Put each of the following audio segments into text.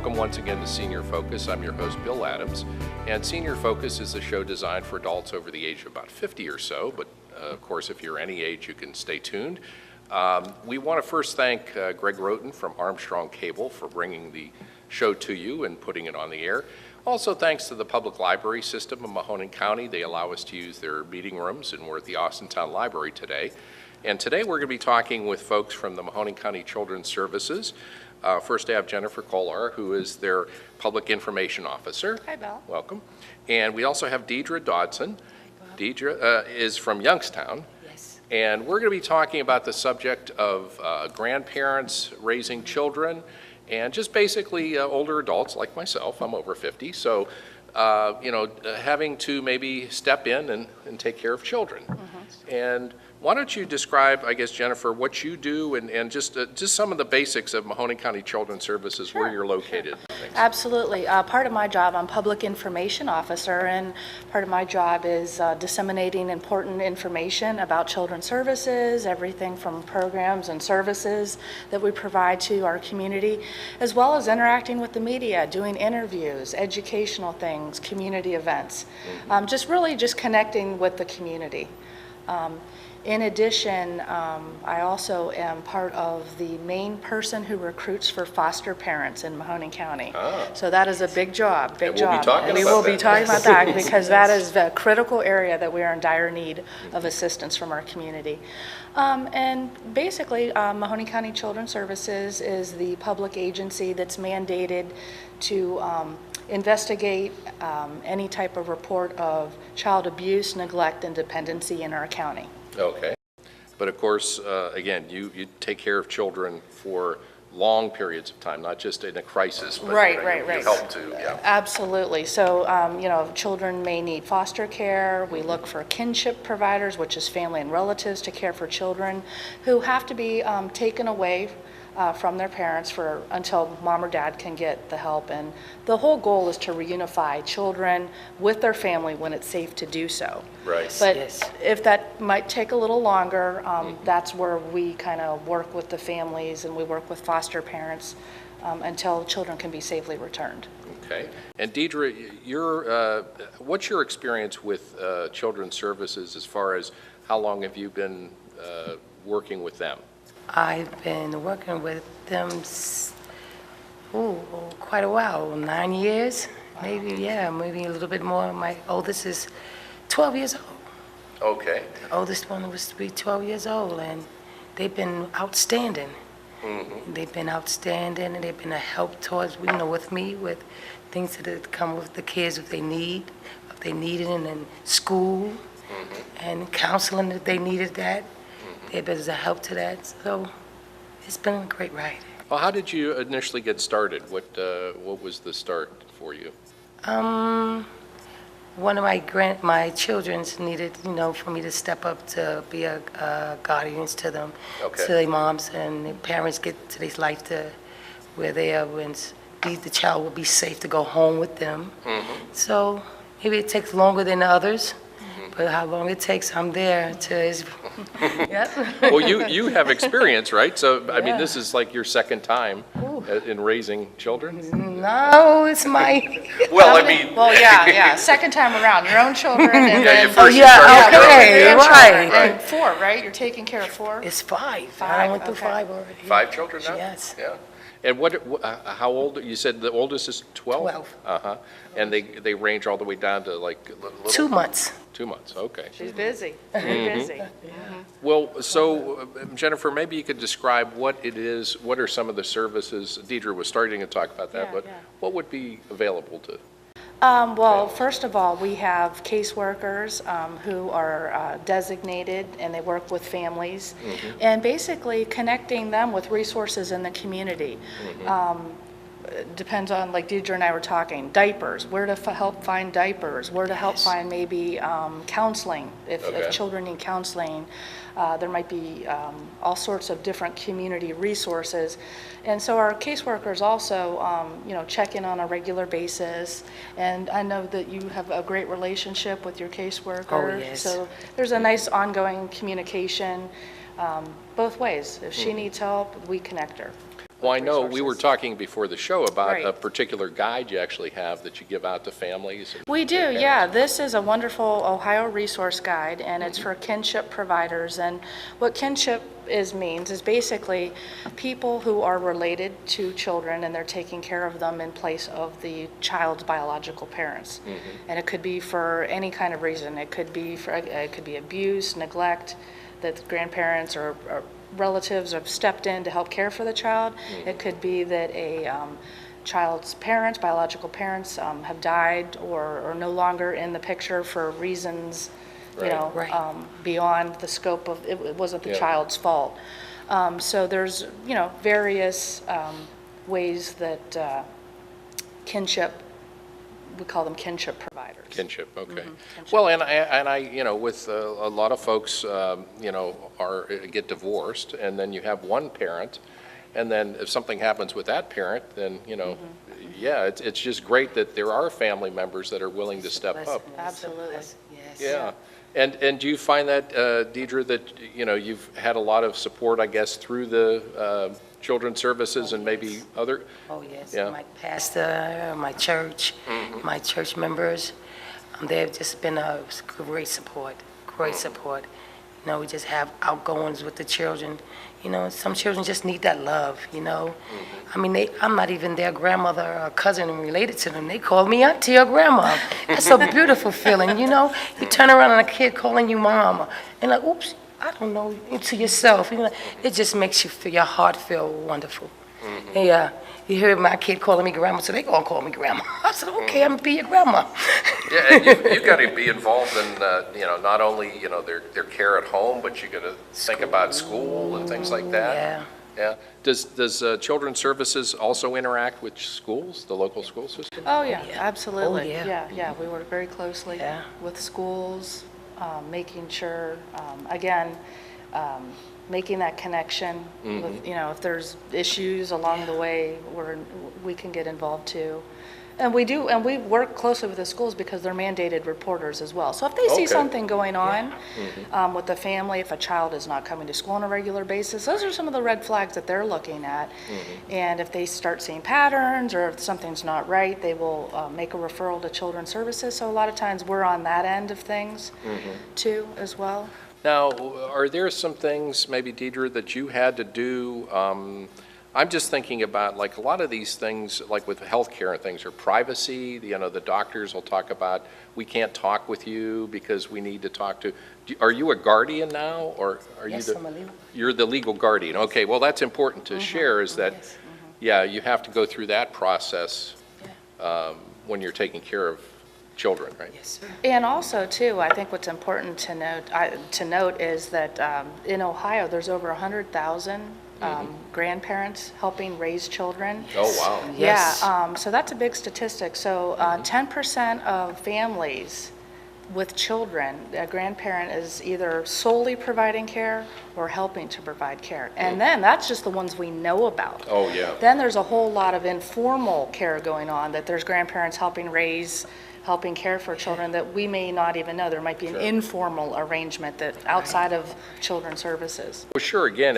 Welcome once again to Senior Focus. I'm your host, Bill Adams, and Senior Focus is a show designed for adults over the age of about 50 or so, but of course, if you're any age, you can stay tuned. We want to first thank Greg Roten from Armstrong Cable for bringing the show to you and putting it on the air. Also, thanks to the public library system of Mahoning County. They allow us to use their meeting rooms, and we're at the Austintown Library today. And today we're going to be talking with folks from the Mahoning County Children's Services. First, I have Jennifer Kollar, who is their Public Information Officer. Hi, Bill. Welcome. And we also have Deidra Dodson. Deidra is from Youngstown. Yes. And we're going to be talking about the subject of grandparents raising children and just basically older adults like myself. I'm over 50, so having to maybe step in and take care of children. Mm-hmm. And why don't you describe, I guess, Jennifer, what you do and just some of the basics of Mahoning County Children's Services, Sure, where you're located. Sure. Absolutely. Part of my job, I'm Public Information Officer, and part of my job is disseminating important information about children's services, everything from programs and services that we provide to our community, as well as interacting with the media, doing interviews, educational things, community events, mm-hmm. just connecting with the community. In addition, I also am part of the main person who recruits for foster parents in Mahoning County. So that is a big job, We will be talking about that because that is the critical area that we are in dire need of assistance from our community. And basically, Mahoning County Children's Services is the public agency that's mandated to investigate any type of report of child abuse, neglect, and dependency in our county. Okay. But of course, again, you take care of children for long periods of time, not just in a crisis, but Right. you help to, yeah. Absolutely. So, children may need foster care. We look for kinship providers, which is family and relatives, to care for children who have to be taken away from their parents until mom or dad can get the help. And the whole goal is to reunify children with their family when it's safe to do so. Right. But if that might take a little longer, that's where we kind of work with the families and we work with foster parents until children can be safely returned. Okay. And Deidra, what's your experience with Children's Services as far as how long have you been working with them? I've been working with them quite a while, 9 years, maybe a little bit more. My oldest is 12 years old. Okay. The oldest one was to be 12 years old, and they've been outstanding. Mm-hmm. They've been outstanding, and they've been a help towards, with me, with things that come with the kids if they need it in school, mm-hmm. and counseling if they needed that. They've been a help to that, so it's been a great ride. Well, how did you initially get started? What was the start for you? One of my children's needed, for me to step up to be a guardians to them, Okay. to their moms and their parents get to this life to where they are when the child will be safe to go home with them. Mm-hmm. So maybe it takes longer than others. But how long it takes, I'm there to. Well, you have experience, right? So, I mean, this is like your second time in raising children? No, it's my. Second time around, your own children. And yeah, then, okay, right. And 4, right? You're taking care of 4? It's 5. I went through 5 already. 5 children now? Yes. Yeah. And how old, you said the oldest is 12? 12. Uh-huh. And they range all the way down to like little? 2 months. 2 months, okay. She's busy, very busy. Mm-hmm. Well, so Jennifer, maybe you could describe what it is, what are some of the services, Deidra was starting to talk about that, but what would be available to? First of all, we have caseworkers who are designated and they work with families, mm-hmm. and basically connecting them with resources in the community. Mm-hmm. Depends on, like Deidra and I were talking, diapers, where to help find diapers, where to help find maybe counseling, if children need counseling. There might be all sorts of different community resources. And so our caseworkers also, check in on a regular basis. And I know that you have a great relationship with your caseworker. Oh, yes. So there's a nice ongoing communication both ways. If she needs help, we connect her. Well, I know we were resources. talking before the show about a Right. particular guide you actually have that you give out to families. And We do, parents. yeah. This is a wonderful Ohio resource guide, and it's for kinship providers. And what kinship means is basically people who are related to children and they're taking care of them in place of the child's biological parents. And it could be for any kind of reason. It could be abuse, neglect, that the grandparents or relatives have stepped in to help care for the child. It could be that a child's parents, biological parents, have died or are no longer in the picture for reasons, Right. beyond the scope of, it wasn't the Yeah. child's fault. So there's, various ways that kinship, we call them kinship providers. Kinship, okay. Kinship. Well, and I, with a lot of folks, get divorced, and then you have one parent, and then if something happens with that parent, then, yeah, it's just great that there are family members that are willing to step up. Absolutely. Yes. Yeah. And do you find that, Deidra, that, you've had a lot of support, I guess, through the children's services and maybe other? Oh, yes. Yeah. My pastor, my church, my church members, they've just been a great support, great support. We just have outgoings with the children. Some children just need that love, I mean, I'm not even their grandmother or cousin and related to them. They call me auntie or grandma. That's a beautiful feeling, You turn around and a kid calling you mama, and like, oops, I don't know, to yourself. It just makes you feel, your heart feel wonderful. Yeah, you hear my kid calling me grandma, so they gonna call me grandma. I said, okay, I'm gonna be your grandma. Yeah, and you got to be involved in, not only, their care at home, but you got to think about school and things like that. Yeah. Yeah. Does Children's Services also interact with schools, the local school system? Oh, yeah, absolutely. Oh, yeah. Yeah, we work very closely Yeah. with schools, making sure, again, making that connection with, if there's issues along the way, we can get involved too. And we do, and we work closely with the schools because they're mandated reporters as well. So if they see Okay. something going on with the family, if a child is not coming to school on a regular basis, those are some of the red flags that they're looking at. And if they start seeing patterns or if something's not right, they will make a referral to Children's Services. So a lot of times we're on that end of things too as well. Now, are there some things, maybe Deidra, that you had to do? I'm just thinking about, like, a lot of these things, like with healthcare and things, are privacy. The doctors will talk about, we can't talk with you because we need to talk to. Are you a guardian now, or are Yes, you I'm a legal. You're the legal guardian? Okay, well, that's important to share. Is that, Yes. yeah, you have to go through that process when you're taking care of children, right? Yes, sir. And also, too, I think what's important to note is that in Ohio, there's over 100,000 grandparents helping raise children. Oh, wow. Yes. Yeah, so that's a big statistic. So 10% of families with children, a grandparent is either solely providing care or helping to provide care. And then that's just the ones we know about. Oh, yeah. Then there's a whole lot of informal care going on, that there's grandparents helping care for children that we may not even know. There might be an informal arrangement that outside of Children's Services. Well, sure, again,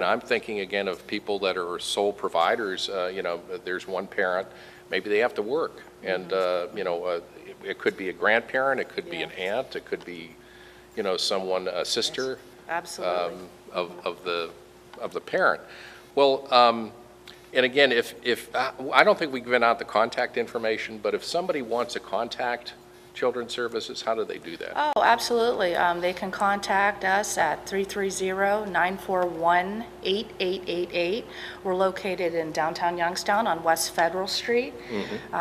I'm thinking again of people that are sole providers. There's one parent, maybe they have to work. And, it could be a grandparent, it could be an aunt, it could be, someone, a sister. Absolutely. Of the parent. Well, and again, if I don't think we've given out the contact information, but if somebody wants to contact Children's Services, how do they do that? Oh, absolutely. They can contact us at 330-941-8888. We're located in downtown Youngstown on West Federal Street.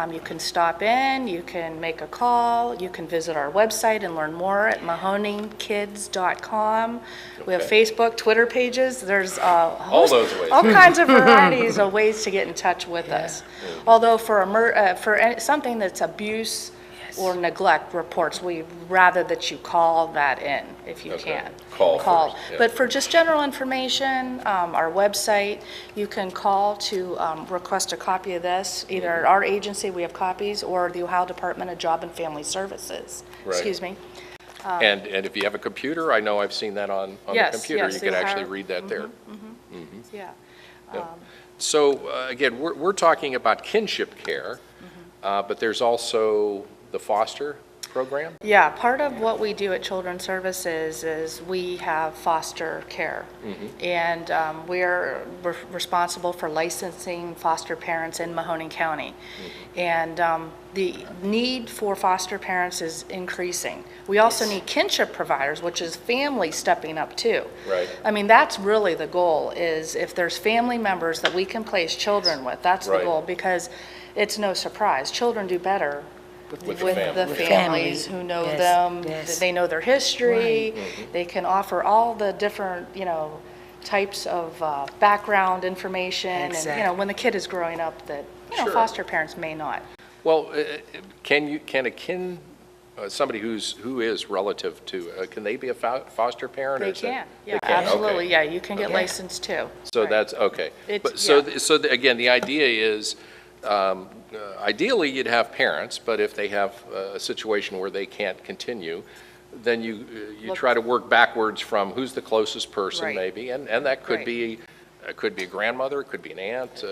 You can stop in, you can make a call, you can visit our website and learn more at mahoningkids.com. We have Okay. Facebook, Twitter pages. There's All those ways. all kinds of varieties of ways to get in touch with us. Although for something that's abuse or neglect reports, we rather that you call that in if you Okay. can. Call first, yeah. But for just general information, our website, you can call to request a copy of this. Either at our agency, we have copies, or the Ohio Department of Job and Family Services. Right. Excuse me. And if you have a computer, I know I've seen that on the Yes, computer. yes, You could they actually have- read that there. Yeah. Yeah. So again, we're talking about kinship care, but there's also the foster program? Yeah, part of what we do at Children's Services is we have foster care. And we're responsible for licensing foster parents in Mahoning County. And the need for foster parents is increasing. We also need kinship providers, which is family stepping up too. Right. I mean, that's really the goal, is if there's family members that we can place children with, that's the Right. goal, because it's no surprise, children do better with the family. families who know Yes, them, yes. they know their history, they can offer all the different, types of background information, and, Exactly. when the kid is growing up that, Sure. foster parents may not. Well, can somebody who is relative to, can they be a foster parent? or They is that- can, they yeah, can, okay. absolutely, yeah, you can get Okay. licensed too. So Right. that's, okay. It's- But so, yeah. again, the idea is, ideally, you'd have parents, but if they have a situation where they can't continue, then you Look- try to work backwards from who's the closest person, Right. maybe, and that could Right. be, it could be a grandmother, it could be an aunt,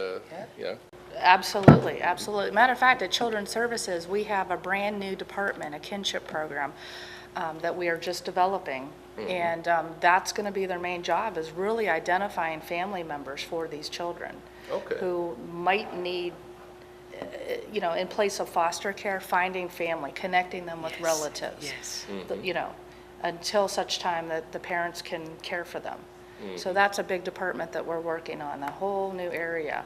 Absolutely, absolutely. Matter of fact, at Children's Services, we have a brand-new department, a kinship program, that we are just developing. And that's going to be their main job, is really identifying family members for these children. Okay. Who might need, in place of foster care, finding family, connecting them with relatives. Yes. Until such time that the parents can care for them. So that's a big department that we're working on, a whole new area.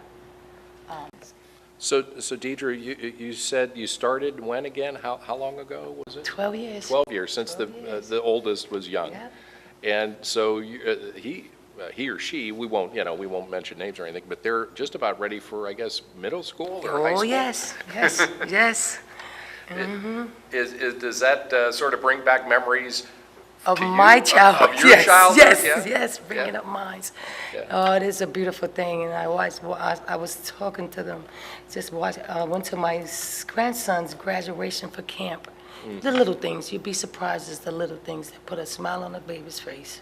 So Deidra, you said you started when again? How long ago was it? 12 years. 12 years, since 12 years. the oldest was young. Yep. And so he or she, we won't mention names or anything, but they're just about ready for, I guess, middle school or high Oh, school? yes, yes, yes. Does that sort of bring back memories Of to you? my childhood. Of your Yes, childhood, yes, yeah? yes, bringing Yeah. up mine. Yeah. Oh, it is a beautiful thing, and I was talking to them, went to my grandson's graduation for camp. The little things, you'd be surprised, it's the little things that put a smile on a baby's face.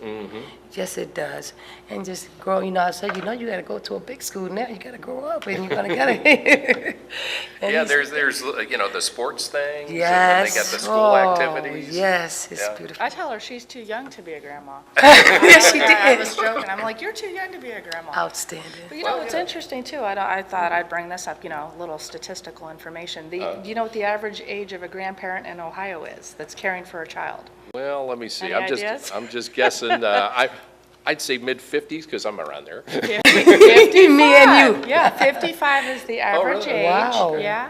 Yes, it does. And just grow, I said, you gotta go to a big school now, you gotta grow up, and you're gonna get Yeah, there's the sports things, and Yes. they got the school activities. Yes, it's Yeah. beautiful. I tell her she's too young to be a grandma. Yes, she I was did. joking. I'm like, you're too young to be a grandma. Outstanding. But Well, it's yeah. interesting too. I thought I'd bring this up, a little statistical information. Do you know what the average age of a grandparent in Ohio is that's caring for a child? Well, let me see. Any ideas? I'm just guessing. I'd say mid-50s because I'm around there. 55. Me and you. Yeah, 55 is the average really? age. Wow. Yeah.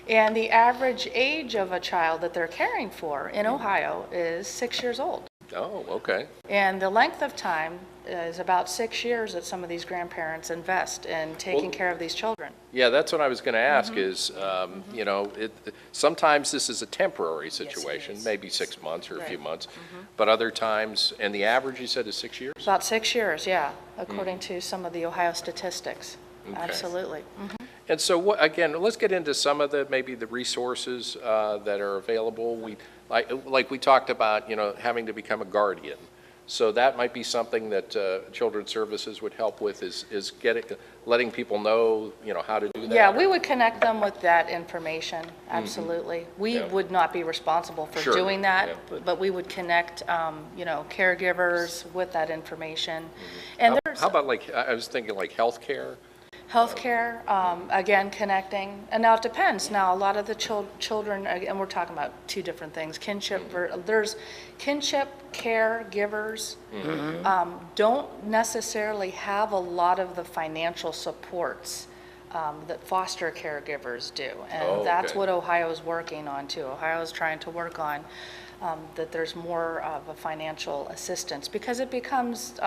And the average age of a child that they're caring for in Ohio is 6 years old. Oh, okay. And the length of time is about 6 years that some of these grandparents invest in taking Well- care of these children. Yeah, that's what I was going to ask is, sometimes this is a temporary situation, is. maybe 6 months or a few Right. months, but other times, and the average you said is 6 years? About 6 years, yeah, according to some of the Ohio statistics. Okay. Absolutely. And so, again, let's get into some of maybe the resources that are available. Like we talked about, having to become a guardian. So that might be something that Children's Services would help with, is letting people know, how to do that. Yeah, we would connect them with that information, absolutely. We Yeah. would not be responsible for Sure, doing that, yeah. but we would connect, caregivers with that information. And there's How about I was thinking like healthcare? healthcare, again, connecting. And now it depends. Now, a lot of the children, and we're talking about two different things, there's kinship caregivers don't necessarily have a lot of the financial supports that foster caregivers do. And Oh, that's okay. what Ohio is working on too. Ohio is trying to work on that there's more of a financial assistance, because it becomes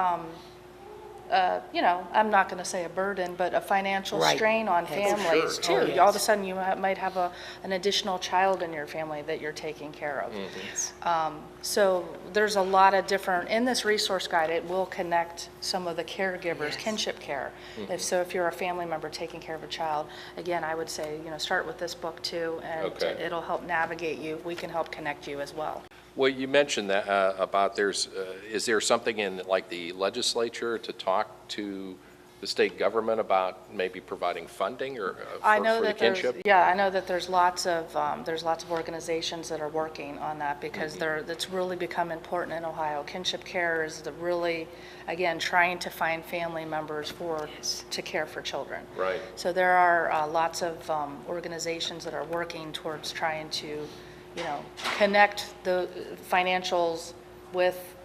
I'm not going to say a burden, but a financial Right. strain on Yes. families Sure. too. Oh, yes. All of a sudden, you might have an additional child in your family that you're taking care of. Yes. So there's a lot of different, in this resource guide, it will connect some of the caregivers, Yes. kinship care. If you're a family member taking care of a child, again, I would say, start with this book too, and Okay. it'll help navigate you. We can help connect you as well. Well, you mentioned that about is there something in like the legislature to talk to the state government about maybe providing funding or I know for the that there's, kinship? yeah, I know that there's lots of organizations that are working on that because that's really become important in Ohio. Kinship care is the really, again, trying to find family members to care for children. Right. So there are lots of organizations that are working towards trying to, connect the financials with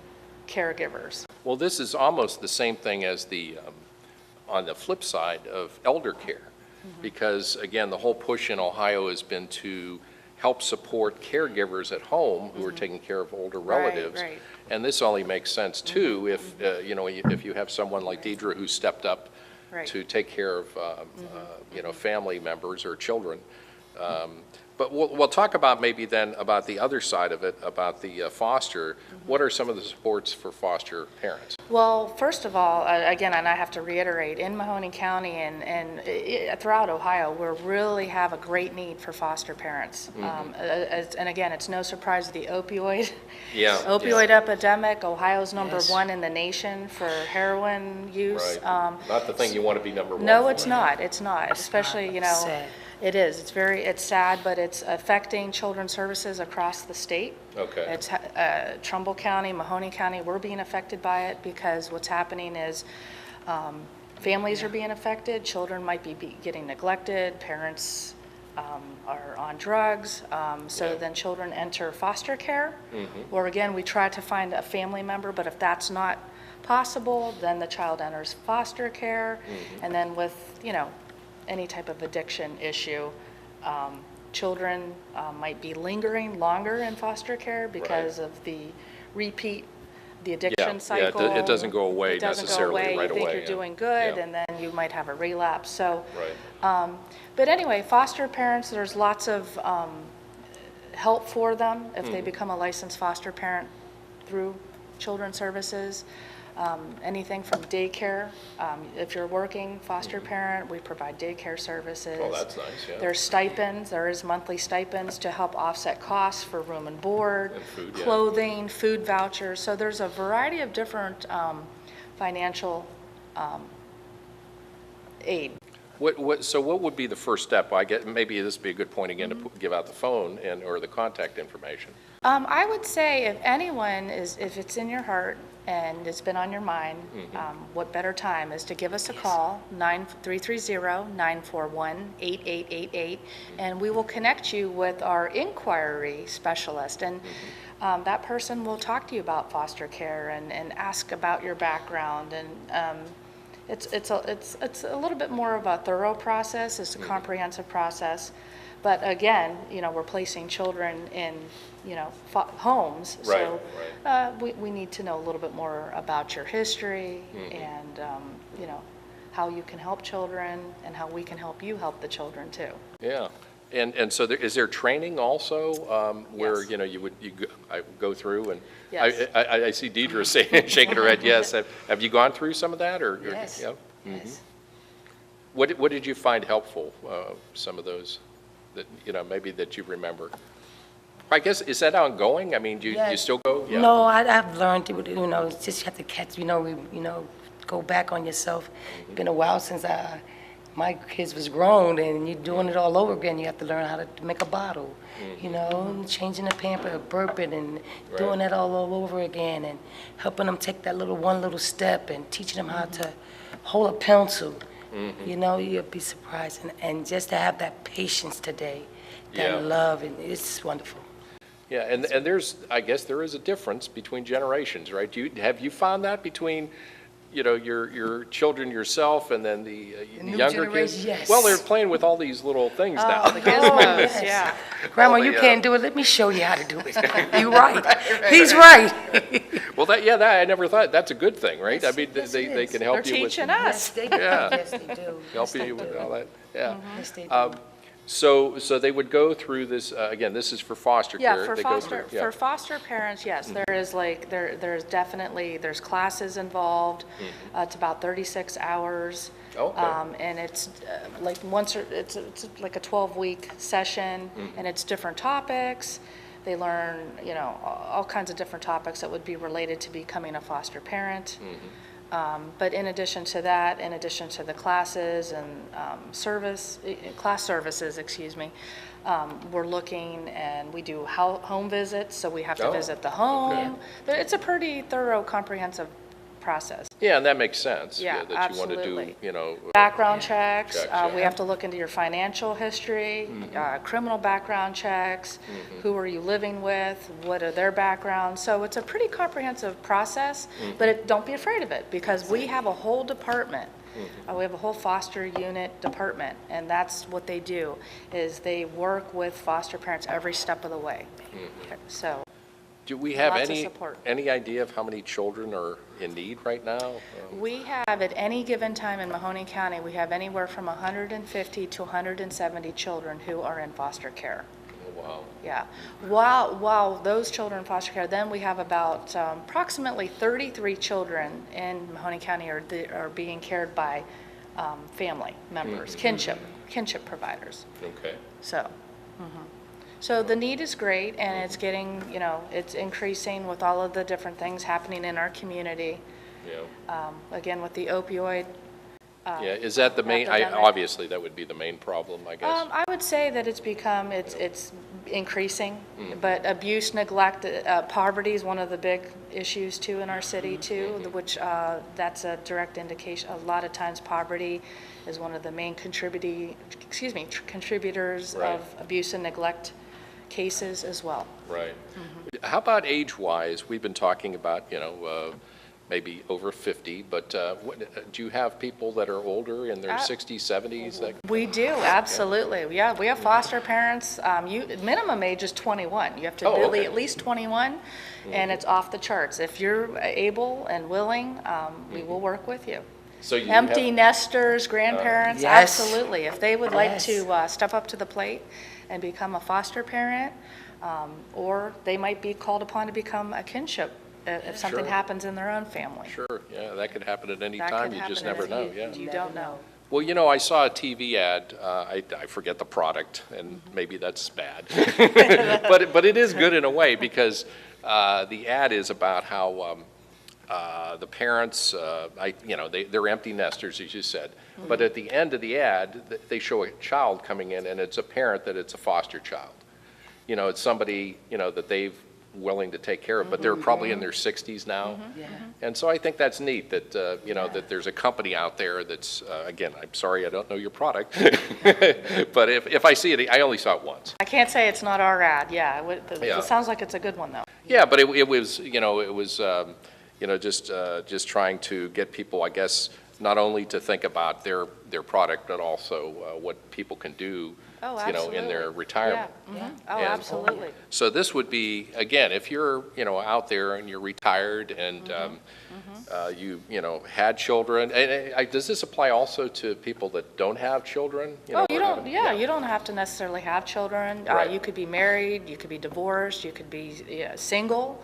caregivers. Well, this is almost the same thing as on the flip side of elder care, because again, the whole push in Ohio has been to help support caregivers at home who are taking care of older relatives. Right. And this only makes sense too if, if you have someone like Deidra who stepped up Right. to take care of, family members or children. But we'll talk about maybe then about the other side of it, about the foster. What are some of the supports for foster parents? Well, first of all, again, and I have to reiterate, in Mahoning County and throughout Ohio, we really have a great need for foster parents. And again, it's no surprise the opioid epidemic. Ohio's number one in the nation for heroin use. Right. Not the thing you want to be number one No, for. it's not. It's not. Especially, Sad. it is. It's sad, but it's affecting children's services across the state. Okay. It's Trumbull County, Mahoning County, we're being affected by it because what's happening is families are being affected, children might be getting neglected, parents are on drugs, so then children enter foster care. Or again, we try to find a family member, but if that's not possible, then the child enters foster care. And then with, any type of addiction issue, children might be lingering longer in foster care because of the addiction cycle. Yeah, it doesn't go away It doesn't go necessarily away. right away. You think you're doing good, Yeah. and then you might have a relapse. So, Right. but anyway, foster parents, there's lots of help for them if they become a licensed foster parent through Children's Services. Anything from daycare. If you're working foster parent, we provide daycare services. Oh, that's nice, yeah. There's stipends. There is monthly stipends to help offset costs for room and board, And food, yeah. clothing, food vouchers. So there's a variety of different financial aid. So what would be the first step? Maybe this would be a good point again to give out the phone or the contact information. I would say if it's in your heart and it's been on your mind, what better time is to give us a call, 330-941-8888, and we will connect you with our inquiry specialist. And that person will talk to you about foster care and ask about your background. And it's a little bit more of a thorough process. It's a comprehensive process. But again, we're placing children in, homes. Right, So we need to know a little bit more about your history and, how you can help children and how we can help you help the children too. Yeah. And so is there training also where, Yes. I go through and Yes. I see Deidra shaking her head, yes. Have you gone through some of that or? Yes. Yeah? Yes. What did you find helpful, some of those that, maybe that you remember? I guess, is that ongoing? I mean, do you Yes. still go? Yeah. No, I've learned to, it's just you have to catch, go back on yourself. It's been a while since my kids was grown, and you're doing it all over again. You have to learn how to make a bottle, changing the pamper, burping, and doing that all over again, and helping them take that one little step, and teaching them how to hold a pencil. You'll be surprised, and just to have that patience today, that love, and it's wonderful. Yeah, and I guess there is a difference between generations, right? Have you found that between, your children yourself and then the new younger kids? generation, yes. Well, they're playing with all these little things now. The gizmos, yes. yeah. Grandma, Oh, you yeah. can't do it. Let me show you how to do it. You're right. He's right. Well, that I never thought, that's a good thing, right? I mean, yes, they it can is. help They're you with. teaching us. Yes, they do. Yeah. Yes, they do. Help Yes, they you with do. all that, yeah. Yes, they do. So they would go through this, again, this is for foster care. Yeah, for They go foster, through- yeah. for foster parents, yes, there is there's definitely, there's classes involved. It's about 36 hours. Okay. And it's it's like a 12-week session, and it's different topics. They learn, all kinds of different topics that would be related to becoming a foster parent. But in addition to that, in addition to the classes and class services, excuse me, we're looking and we do home visits, so we have to visit the home. It's a pretty thorough, comprehensive process. Yeah, and that makes sense. Yeah, that you want to absolutely. do, Background checks, yeah. we have to look into your financial history, criminal background checks, who are you living with, what are their backgrounds. So it's a pretty comprehensive process, but don't be afraid of it, because we have a whole department. We have a whole foster unit department, and that's what they do, is they work with foster parents every step of the way. So. Do we have Lots of support. any idea of how many children are in need right now? We have, at any given time in Mahoning County, we have anywhere from 150 to 170 children who are in foster care. Oh, wow. Yeah. While those children in foster care, then we have about approximately 33 children in Mahoning County are being cared by family members, kinship providers. Okay. So the need is great, and it's getting, it's increasing with all of the different things happening in our community. Yeah. Again, with the opioid. Yeah, is that the main, epidemic. Obviously, that would be the main problem, I guess. I would say that it's increasing, but abuse, neglect, poverty is one of the big issues too in our city too, which that's a direct indication. A lot of times poverty is one of the main contributors Right. of abuse and neglect cases as well. Right. How about age-wise? We've been talking about, maybe over 50, but do you have people that are older, in their 60s, 70s? We do, absolutely. Yeah, we have foster parents. Minimum age is 21. You have to be at least 21, and it's off the charts. If you're able and willing, we will work with you. So you Empty nesters, grandparents, Yes. absolutely. If they would like to step up to the plate and become a foster parent, or they might be called upon to become a kinship if something Sure. happens in their own family. Sure, yeah, that could happen at any That time. could You happen just at never any- know, yeah. You don't know. Well, I saw a TV ad, I forget the product, and maybe that's bad. But it is good in a way, because the ad is about how the parents, they're empty nesters, as you said. But at the end of the ad, they show a child coming in, and it's apparent that it's a foster child. It's somebody, that they've willing to take care of, but they're probably in their 60s now. And so I think that's neat that, that there's a company out there that's, again, I'm sorry, I don't know your product, but if I see it, I only saw it once. I can't say it's not our ad, yeah. Yeah. It sounds like it's a good one, though. Yeah, but it was, just trying to get people, I guess, not only to think about their product, but also what people can do, in their retirement. Yeah. Oh, And- absolutely. So this would be, again, if you're, out there and you're retired and you had children, and does this apply also to people that don't have children? Oh, you or don't, haven't- yeah, you don't have to necessarily have children. Right. You could be married, you could be divorced, you could be single.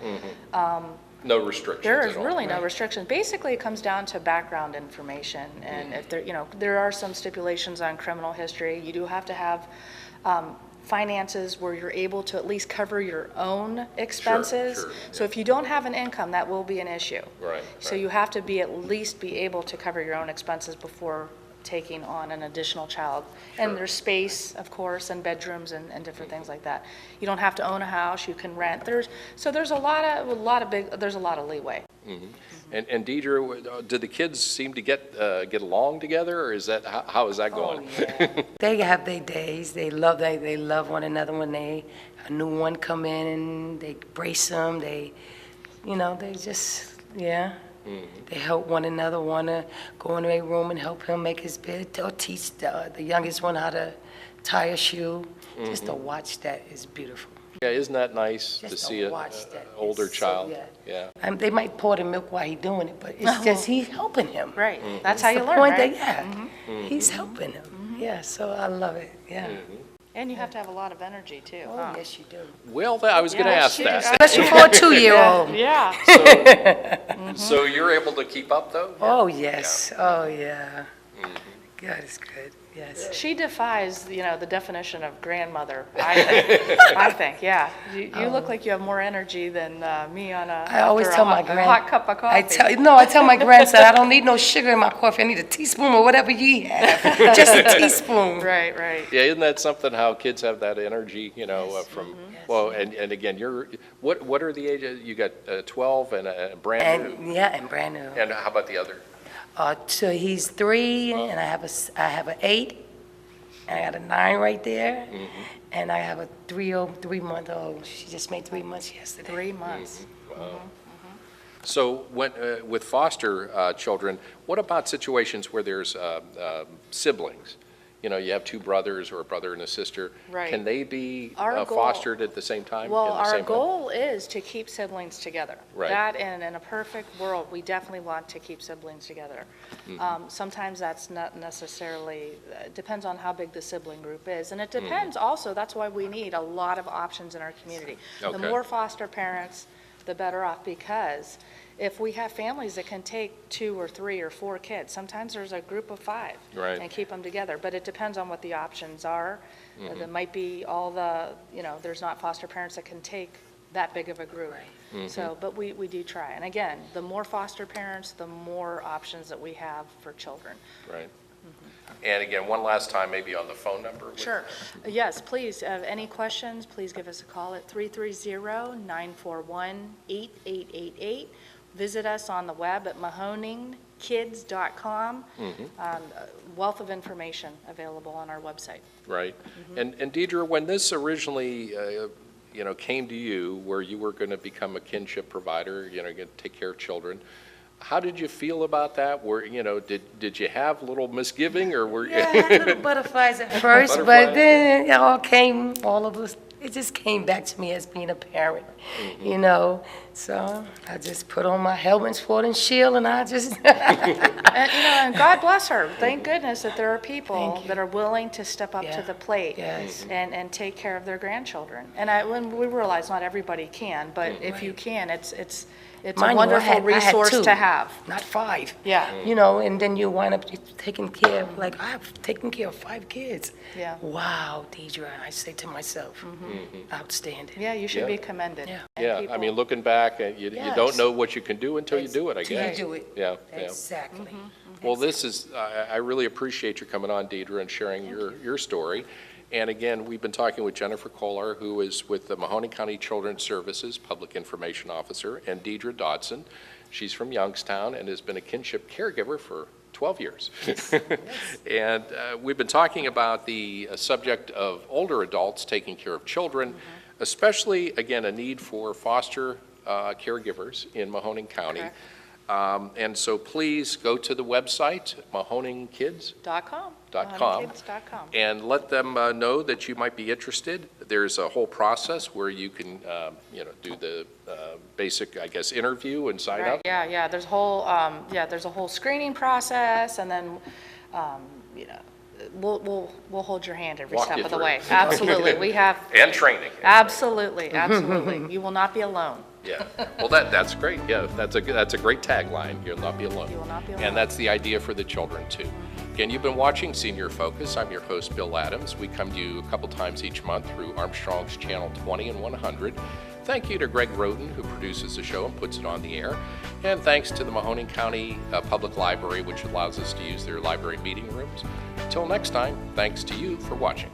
No restrictions There is at all. really no restriction. Basically, it comes down to background information, and if there are some stipulations on criminal history. You do have to have finances where you're able to at least cover your own expenses. sure, So if you don't have an income, that will be an issue. Right, So right. you have to be at least be able to cover your own expenses before taking on an additional child. Sure. And there's space, of course, and bedrooms and different things like that. You don't have to own a house, you can rent. There's a lot of leeway. And Deidra, do the kids seem to get along together, or is that, how is that going? They have their days. They love one another when a new one come in and they brace them. They just, yeah. They help one another, want to go in their room and help him make his bed, or teach the youngest one how to tie a shoe. Just to watch that is beautiful. Yeah, isn't that nice to Just see to an watch that. older It's so- child? Yeah. They might pour the milk while he's doing it, but it's just he's helping him. Right, that's It's how you the learn, point right? that, he's helping him. Yeah, so I love it, yeah. And you have to have a lot of energy, too. Oh, yes, you do. Well, I was going to Yeah, ask shoot. that. Especially for a 2-year-old. Yeah. So you're able to keep up, though? Oh, yes, oh, yeah. God is good, yes. She defies, the definition of grandmother, I think, yeah. You look like you have more energy than me I always tell my a hot cup of coffee. I tell my grandson, I don't need no sugar in my coffee. I need a teaspoon or whatever ye have, just a teaspoon. Right. Yeah, isn't that something, how kids have that energy, from, well, and again, what are the ages? You got 12 and a brand new? And brand new. And how about the other? So he's 3, and I have an 8, and I got a 9 right there, and I have a 3-month-old. She just made 3 months yesterday. 3 months. Wow. So when, with foster children, what about situations where there's siblings? You have 2 brothers or a brother and a sister. Right. Can they be Our goal- fostered at the same time? Well, in the our same home? goal is to keep siblings together. Right. That, and in a perfect world, we definitely want to keep siblings together. Sometimes that's not necessarily, it depends on how big the sibling group is. And it depends also, that's why we need a lot of options in our community. The Okay. more foster parents, the better off, because if we have families that can take 2 or 3 or 4 kids, sometimes there's a group of 5. Right. And keep them together, but it depends on what the options are. There might be all the, there's not foster parents that can take that big of a group. So, but we do try. And again, the more foster parents, the more options that we have for children. Right. And again, one last time, maybe on the phone number? Sure. Yes, please, any questions, please give us a call at 330-941-8888. Visit us on the web at mahoningkids.com. Wealth of information available on our website. Right. And Deidra, when this originally, came to you, where you were going to become a kinship provider, going to take care of children, how did you feel about that? Did you have a little misgiving, or were you? Yeah, I had little butterflies at first, but then it just came back to me as being a parent, So I just put on my helmet, sword, and shield, and I just. And God bless her. Thank goodness that there are people that are willing to step up to the plate and take care of their grandchildren. And when we realize not everybody can, but if you can, it's a wonderful resource to have. Not 5. Yeah. And then you wind up taking care of, I've taken care of 5 kids. Yeah. Wow, Deidra, I say to myself, outstanding. Yeah, you should be commended. Yeah. And Yeah, people- I mean, looking back, you don't know what you can do until you do it, I Till guess. you do it. Yeah. Exactly. Well, I really appreciate you coming on, Deidra, and sharing your story. And again, we've been talking with Jennifer Kollar, who is with the Mahoning County Children's Services Public Information Officer, and Deidra Dodson. She's from Youngstown and has been a kinship caregiver for 12 years. And we've been talking about the subject of older adults taking care of children, especially, again, a need for foster caregivers in Mahoning County. Correct. And so please go to the website, mahoningkids.com, mahoningkids.com. and let them know that you might be interested. There's a whole process where you can, do the basic, I guess, interview and sign up. Yeah. There's a whole screening process, and then, we'll hold your hand every Walk step you of the through. way. Absolutely, we have. And training. Absolutely. You will not be alone. Yeah, well, that's great. Yeah, that's a great tagline. You'll not be alone. You will not be alone. And that's the idea for the children too. Again, you've been watching Senior Focus. I'm your host, Bill Adams. We come to you a couple times each month through Armstrong's Channel 20 and 100. Thank you to Greg Roden, who produces the show and puts it on the air. And thanks to the Mahoning County Public Library, which allows us to use their library meeting rooms. Until next time, thanks to you for watching.